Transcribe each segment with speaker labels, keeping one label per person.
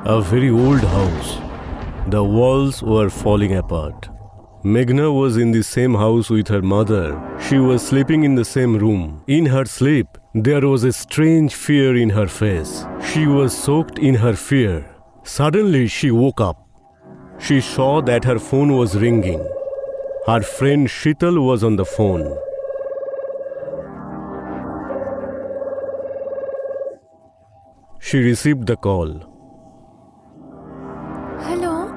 Speaker 1: A very old house. The walls were falling apart. Meghna was in the same house with her mother. She was sleeping in the same room. In her sleep, there was a strange fear in her face. She was soaked in her fear. Suddenly, she woke up. She saw that her phone was ringing. Her friend Sheetal was on the phone. She received the call.
Speaker 2: Hello?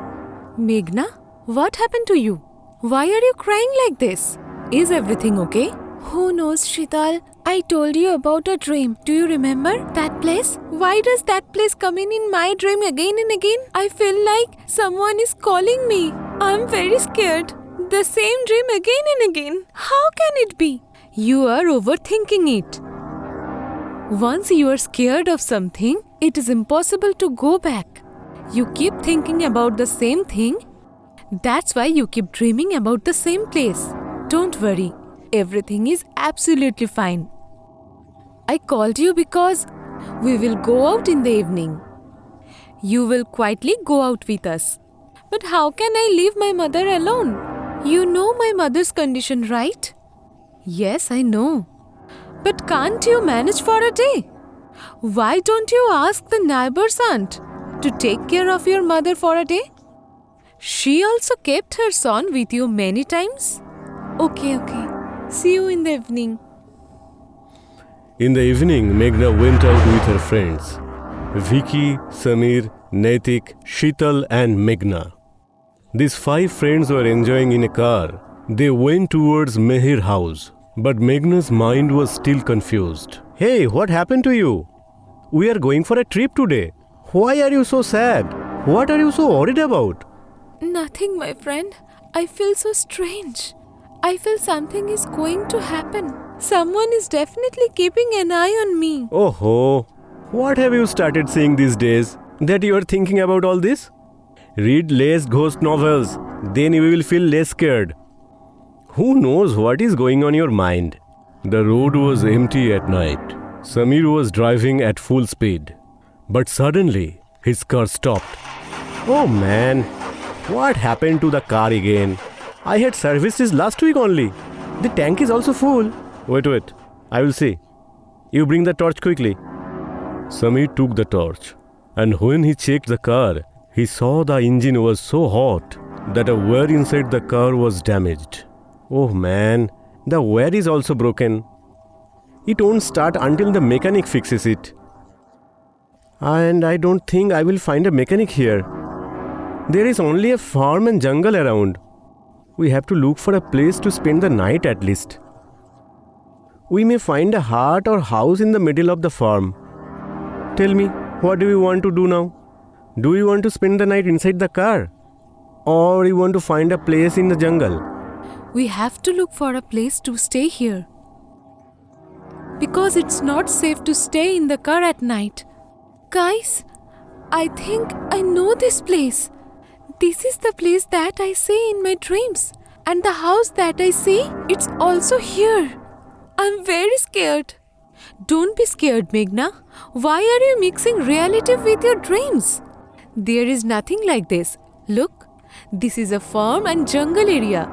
Speaker 2: Meghna, what happened to you? Why are you crying like this? Is everything okay? Who knows, Sheetal? I told you about a dream. Do you remember that place? Why does that place come in my dream again and again? I feel like someone is calling me. I'm very scared. The same dream again and again. How can it be? You are overthinking it. Once you are scared of something, it is impossible to go back. You keep thinking about the same thing. That's why you keep dreaming about the same place. Don't worry. Everything is absolutely fine. I called you because we will go out in the evening. You will quietly go out with us. But how can I leave my mother alone? You know my mother's condition, right? Yes, I know. But can't you manage for a day? Why don't you ask the neighbor's aunt to take care of your mother for a day? She also kept her son with you many times. Okay. See you in the evening.
Speaker 1: In the evening, Meghna went out with her friends. Vicky, Samir, Naitik, Sheetal and Meghna. These 5 friends were enjoying in a car. They went towards Mehir's house. But Meghna's mind was still confused. Hey, what happened to you? We are going for a trip today. Why are you so sad? What are you so worried about?
Speaker 2: Nothing, my friend. I feel so strange. I feel something is going to happen. Someone is definitely keeping an eye on me.
Speaker 1: Oh, what have you started saying these days that you are thinking about all this? Read less ghost novels, then you will feel less scared. Who knows what is going on in your mind? The road was empty at night. Samir was driving at full speed. But suddenly, his car stopped. Oh man, what happened to the car again? I had serviced it last week only. The tank is also full. Wait, I will see. You bring the torch quickly. Samir took the torch. And when he checked the car, he saw the engine was so hot that a wire inside the car was damaged. Oh man, the wire is also broken. It won't start until the mechanic fixes it. And I don't think I will find a mechanic here. There is only a farm and jungle around. We have to look for a place to spend the night at least. We may find a hut or house in the middle of the farm. Tell me, what do you want to do now? Do you want to spend the night inside the car? Or you want to find a place in the jungle?
Speaker 2: We have to look for a place to stay here. Because it's not safe to stay in the car at night. Guys, I think I know this place. This is the place that I see in my dreams. And the house that I see, it's also here. I'm very scared. Don't be scared, Meghna. Why are you mixing reality with your dreams? There is nothing like this. Look, this is a farm and jungle area.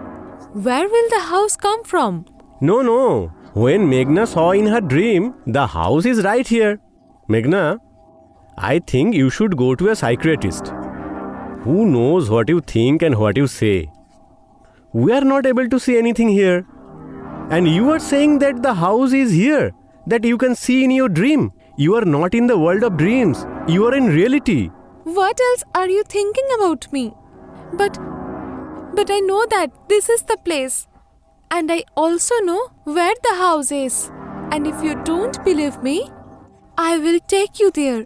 Speaker 2: Where will the house come from?
Speaker 1: No. When Meghna saw in her dream, the house is right here. Meghna, I think you should go to a psychiatrist. Who knows what you think and what you say? We are not able to see anything here. And you are saying that the house is here, that you can see in your dream. You are not in the world of dreams. You are in reality.
Speaker 2: What else are you thinking about me? But I know that this is the place. And I also know where the house is. And if you don't believe me, I will take you there.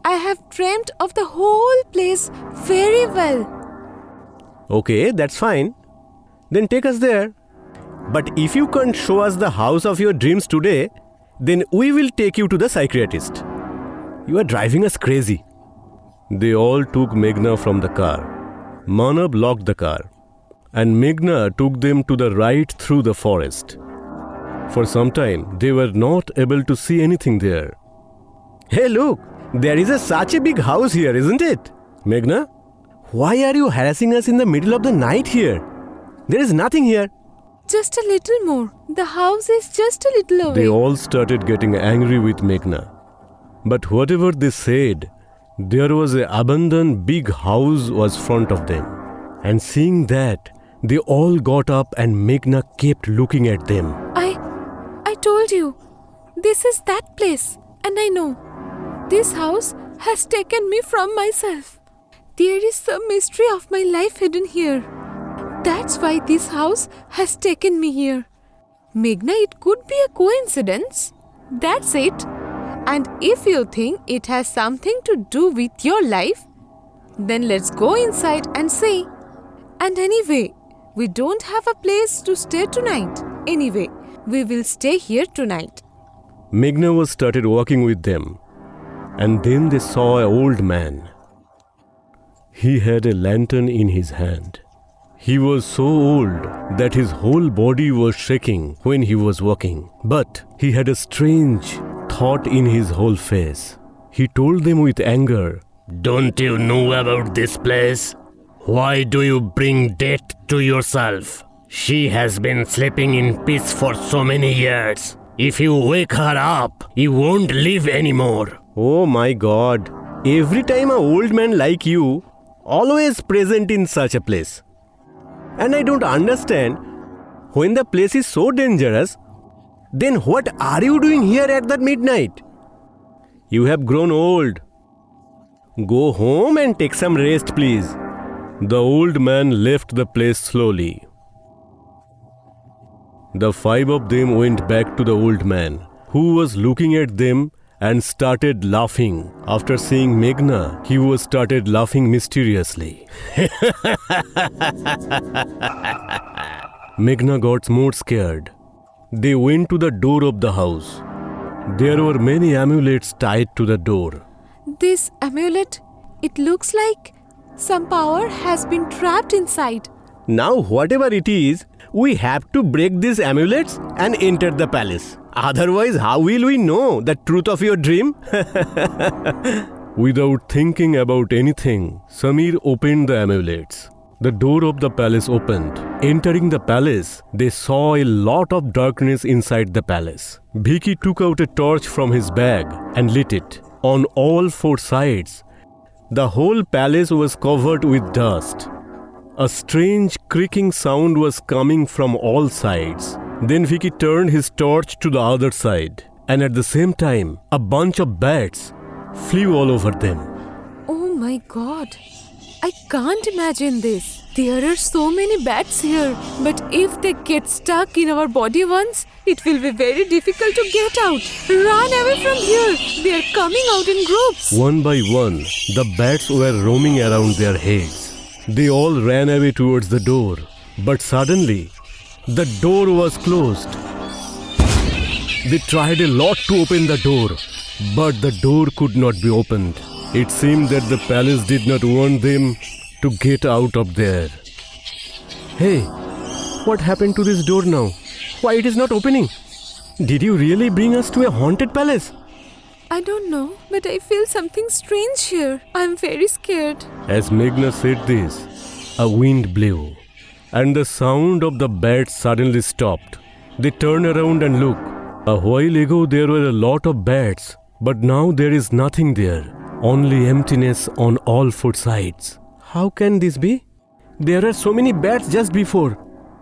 Speaker 2: I have dreamt of the whole place very well.
Speaker 1: Okay, that's fine. Then take us there. But if you can't show us the house of your dreams today, then we will take you to the psychiatrist. You are driving us crazy. They all took Meghna from the car. Manab locked the car. And Meghna took them to the right through the forest. For some time, they were not able to see anything there. Hey, look! There is such a big house here, isn't it? Meghna, why are you harassing us in the middle of the night here? There is nothing here.
Speaker 2: Just a little more. The house is just a little away.
Speaker 1: They all started getting angry with Meghna. But whatever they said, there was an abandoned big house was front of them. And seeing that, they all got up and Meghna kept looking at them.
Speaker 2: I told you, this is that place. And I know, this house has taken me from myself. There is some mystery of my life hidden here. That's why this house has taken me here. Meghna, it could be a coincidence. That's it. And if you think it has something to do with your life, then let's go inside and see. And anyway, we don't have a place to stay tonight. Anyway, we will stay here tonight.
Speaker 1: Meghna was started walking with them. And then they saw an old man. He had a lantern in his hand. He was so old that his whole body was shaking when he was walking. But he had a strange thought in his whole face. He told them with anger,
Speaker 3: "Don't you know about this place? Why do you bring death to yourself? She has been sleeping in peace for so many years. If you wake her up, you won't live anymore."
Speaker 1: "Oh my God, every time an old man like you, always present in such a place. And I don't understand, when the place is so dangerous, then what are you doing here at that midnight? You have grown old. Go home and take some rest, please." The old man left the place slowly. The five of them went back to the old man, who was looking at them and started laughing. After seeing Meghna, he was started laughing mysteriously. Meghna got more scared. They went to the door of the house. There were many amulets tied to the door.
Speaker 2: This amulet, it looks like some power has been trapped inside.
Speaker 1: Now whatever it is, we have to break these amulets and enter the palace. Otherwise, how will we know the truth of your dream? Without thinking about anything, Samir opened the amulets. The door of the palace opened. Entering the palace, they saw a lot of darkness inside the palace. Vicky took out a torch from his bag and lit it. On all four sides, the whole palace was covered with dust. A strange creaking sound was coming from all sides. Then Vicky turned his torch to the other side, and at the same time, a bunch of bats flew all over them.
Speaker 2: Oh my God, I can't imagine this. There are so many bats here, but if they get stuck in our body once, it will be very difficult to get out. Run away from here. They are coming out in groups.
Speaker 1: One by one, the bats were roaming around their heads. They all ran away towards the door, but suddenly, the door was closed. They tried a lot to open the door, but the door could not be opened. It seemed that the palace did not want them to get out of there. Hey, what happened to this door now? Why it is not opening? Did you really bring us to a haunted palace?
Speaker 2: I don't know, but I feel something strange here. I'm very scared.
Speaker 1: As Meghna said this, a wind blew, and the sound of the bats suddenly stopped. They turned around and looked. A while ago there were a lot of bats, but now there is nothing there. Only emptiness on all four sides. How can this be? There are so many bats just before,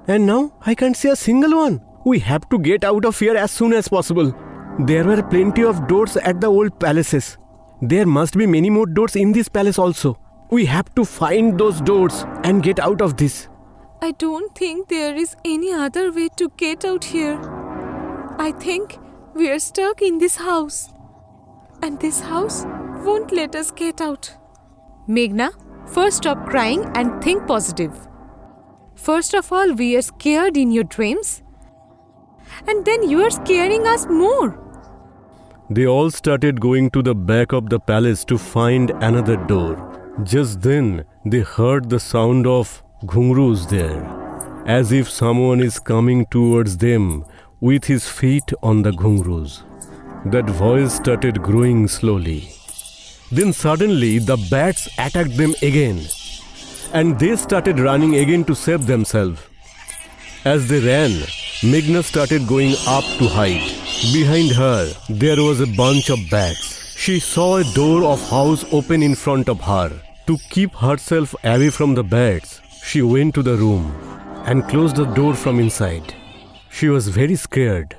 Speaker 1: and now I can't see a single one. We have to get out of here as soon as possible. There were plenty of doors at the old palaces. There must be many more doors in this palace also. We have to find those doors and get out of this.
Speaker 2: I don't think there is any other way to get out here. I think we are stuck in this house. And this house won't let us get out. Meghna, first stop crying and think positive. First of all, we are scared in your dreams. And then you are scaring us more.
Speaker 1: They all started going to the back of the palace to find another door. Just then, they heard the sound of ghungroos there, as if someone is coming towards them with his feet on the ghungroos. That voice started growing slowly. Then suddenly the bats attacked them again, and they started running again to save themselves. As they ran, Meghna started going up to hide. Behind her, there was a bunch of bats. She saw a door of house open in front of her. To keep herself away from the bats, she went to the room and closed the door from inside. She was very scared.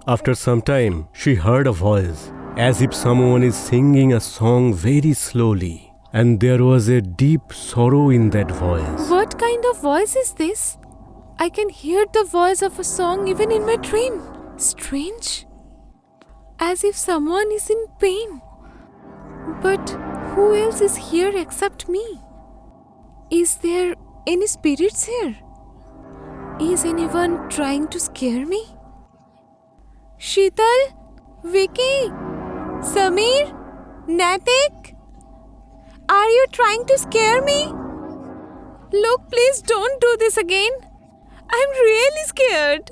Speaker 1: After some time, she heard a voice, as if someone is singing a song very slowly. And there was a deep sorrow in that voice.
Speaker 2: What kind of voice is this? I can hear the voice of a song even in my dream. Strange. As if someone is in pain. But who else is here except me? Is there any spirits here? Is anyone trying to scare me? Sheetal? Vicky? Samir? Natik? Are you trying to scare me? Look, please don't do this again. I'm really scared.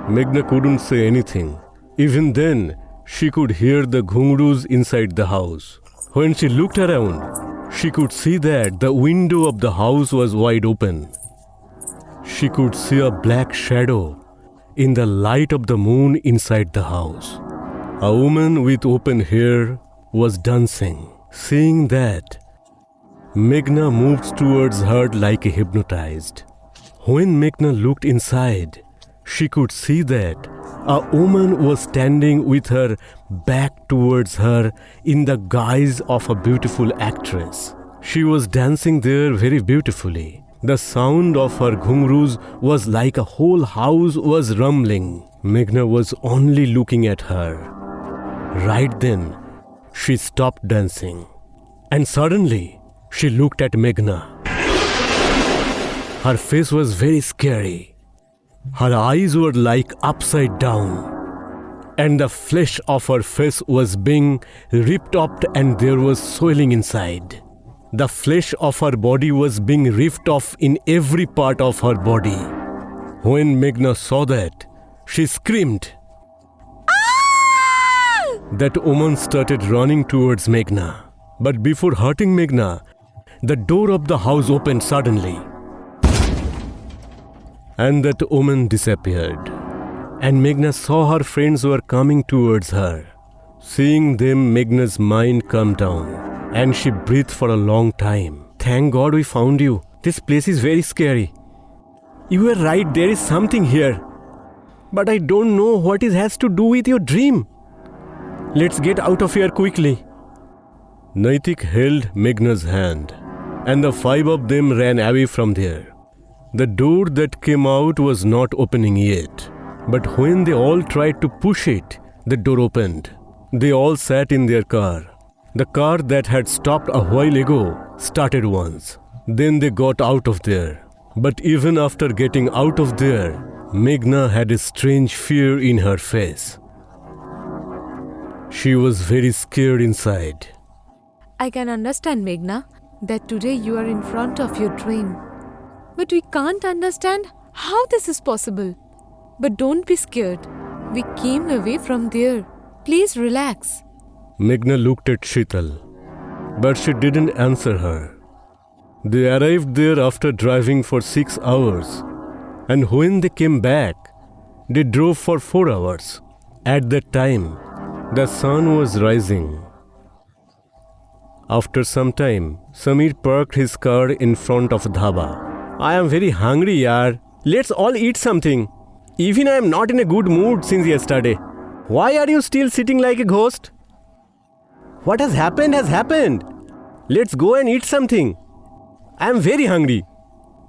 Speaker 1: Meghna couldn't say anything. Even then, she could hear the ghungroos inside the house. When she looked around, she could see that the window of the house was wide open. She could see a black shadow in the light of the moon inside the house. A woman with open hair was dancing. Seeing that, Meghna moved towards her like hypnotized. When Meghna looked inside, she could see that a woman was standing with her back towards her in the guise of a beautiful actress. She was dancing there very beautifully. The sound of her ghungroos was like a whole house was rumbling. Meghna was only looking at her. Right then, she stopped dancing. And suddenly, she looked at Meghna. Her face was very scary. Her eyes were like upside down. And the flesh of her face was being ripped off and there was swelling inside. The flesh of her body was being ripped off in every part of her body. When Meghna saw that, she screamed.
Speaker 2: Ah!
Speaker 1: That woman started running towards Meghna. But before hurting Meghna, the door of the house opened suddenly. And that woman disappeared. And Meghna saw her friends were coming towards her. Seeing them, Meghna's mind calmed down. And she breathed for a long time. Thank God we found you. This place is very scary. You were right, there is something here. But I don't know what it has to do with your dream. Let's get out of here quickly. Naitik held Meghna's hand. And the five of them ran away from there. The door that came out was not opening yet. But when they all tried to push it, the door opened. They all sat in their car. The car that had stopped a while ago started once. Then they got out of there. But even after getting out of there, Meghna had a strange fear in her face. She was very scared inside.
Speaker 2: I can understand, Meghna, that today you are in front of your dream. But we can't understand how this is possible. But don't be scared. We came away from there. Please relax.
Speaker 1: Meghna looked at Sheetal, but she didn't answer her. They arrived there after driving for 6 hours, and when they came back, they drove for 4 hours. At that time, the sun was rising. After some time, Samir parked his car in front of dhaba. I am very hungry, yaar. Let's all eat something. Even I am not in a good mood since yesterday. Why are you still sitting like a ghost? What has happened. Let's go and eat something. I am very hungry.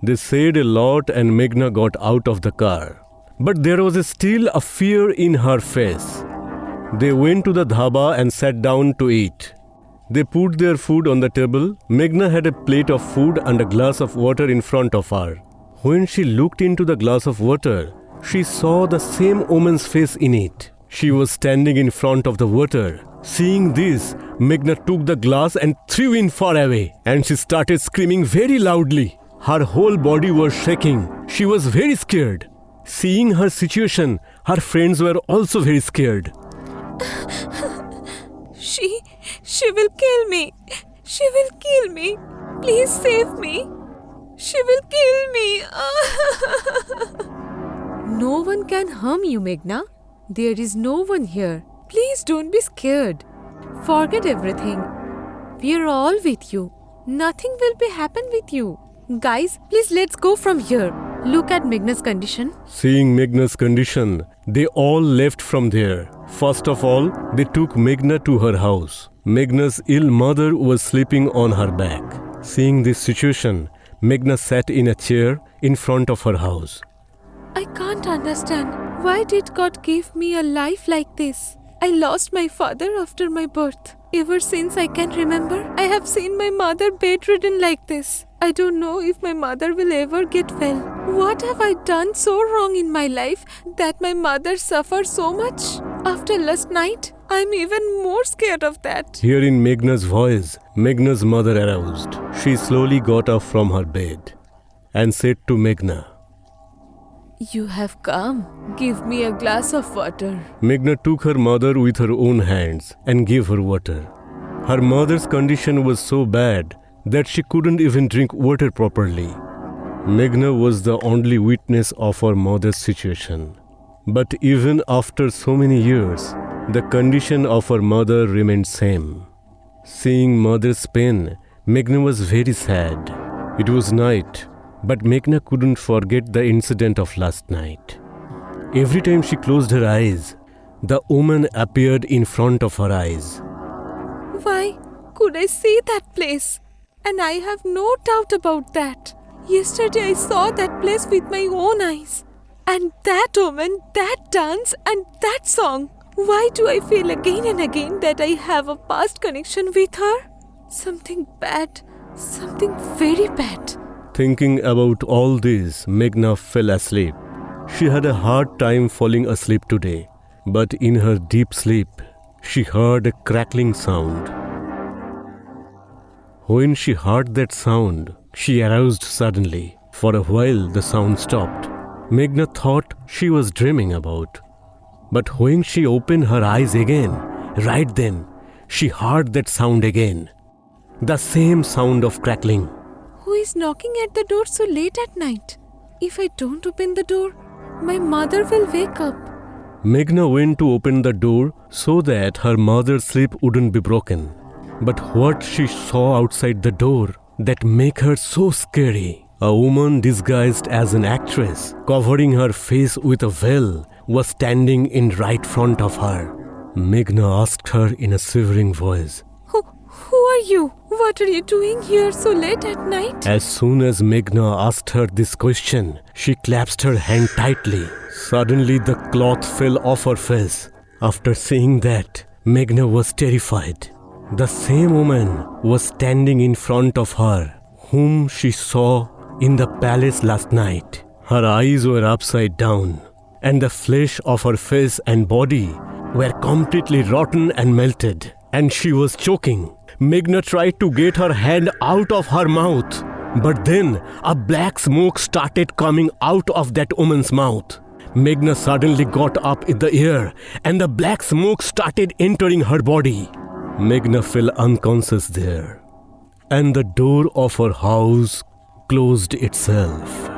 Speaker 1: They said a lot and Meghna got out of the car. But there was still a fear in her face. They went to the dhaba and sat down to eat. They put their food on the table. Meghna had a plate of food and a glass of water in front of her. When she looked into the glass of water, she saw the same woman's face in it. She was standing in front of the water. Seeing this, Meghna took the glass and threw it far away. And she started screaming very loudly. Her whole body was shaking. She was very scared. Seeing her situation, her friends were also very scared.
Speaker 2: She will kill me. She will kill me. Please save me. She will kill me. No one can harm you, Meghna. There is no one here. Please don't be scared. Forget everything. We are all with you. Nothing will be happen with you. Guys, please let's go from here. Look at Meghna's condition.
Speaker 1: Seeing Meghna's condition, they all left from there. First of all, they took Meghna to her house. Meghna's ill mother was sleeping on her back. Seeing this situation, Meghna sat in a chair in front of her house.
Speaker 2: I can't understand. Why did God give me a life like this? I lost my father after my birth. Ever since I can remember, I have seen my mother bedridden like this. I don't know if my mother will ever get well. What have I done so wrong in my life that my mother suffers so much? After last night, I'm even more scared of that.
Speaker 1: Hearing Meghna's voice, Meghna's mother aroused. She slowly got up from her bed and said to Meghna,
Speaker 2: You have come. Give me a glass of water.
Speaker 1: Meghna took her mother with her own hands and gave her water. Her mother's condition was so bad that she couldn't even drink water properly. Meghna was the only witness of her mother's situation. But even after so many years, the condition of her mother remained same. Seeing mother's pain, Meghna was very sad. It was night, but Meghna couldn't forget the incident of last night. Every time she closed her eyes, the woman appeared in front of her eyes.
Speaker 2: Why could I see that place? And I have no doubt about that. Yesterday I saw that place with my own eyes. And that woman, that dance and that song. Why do I feel again and again that I have a past connection with her? Something bad. Something very bad.
Speaker 1: Thinking about all this, Meghna fell asleep. She had a hard time falling asleep today, but in her deep sleep, she heard a crackling sound. When she heard that sound, she aroused suddenly. For a while, the sound stopped. Meghna thought she was dreaming about. But when she opened her eyes again, right then, she heard that sound again. The same sound of crackling.
Speaker 2: Who is knocking at the door so late at night? If I don't open the door, my mother will wake up.
Speaker 1: Meghna went to open the door so that her mother's sleep wouldn't be broken. But what she saw outside the door that made her so scary. A woman disguised as an actress, covering her face with a veil, was standing in right front of her. Meghna asked her in a shivering voice,
Speaker 2: Who are you? What are you doing here so late at night?
Speaker 1: As soon as Meghna asked her this question, she clasped her hand tightly. Suddenly the cloth fell off her face. After seeing that, Meghna was terrified. The same woman was standing in front of her, whom she saw in the palace last night. Her eyes were upside down, and the flesh of her face and body were completely rotten and melted, and she was choking. Meghna tried to get her hand out of her mouth, but then a black smoke started coming out of that woman's mouth. Meghna suddenly got up in the air, and the black smoke started entering her body. Meghna fell unconscious there, and the door of her house closed itself.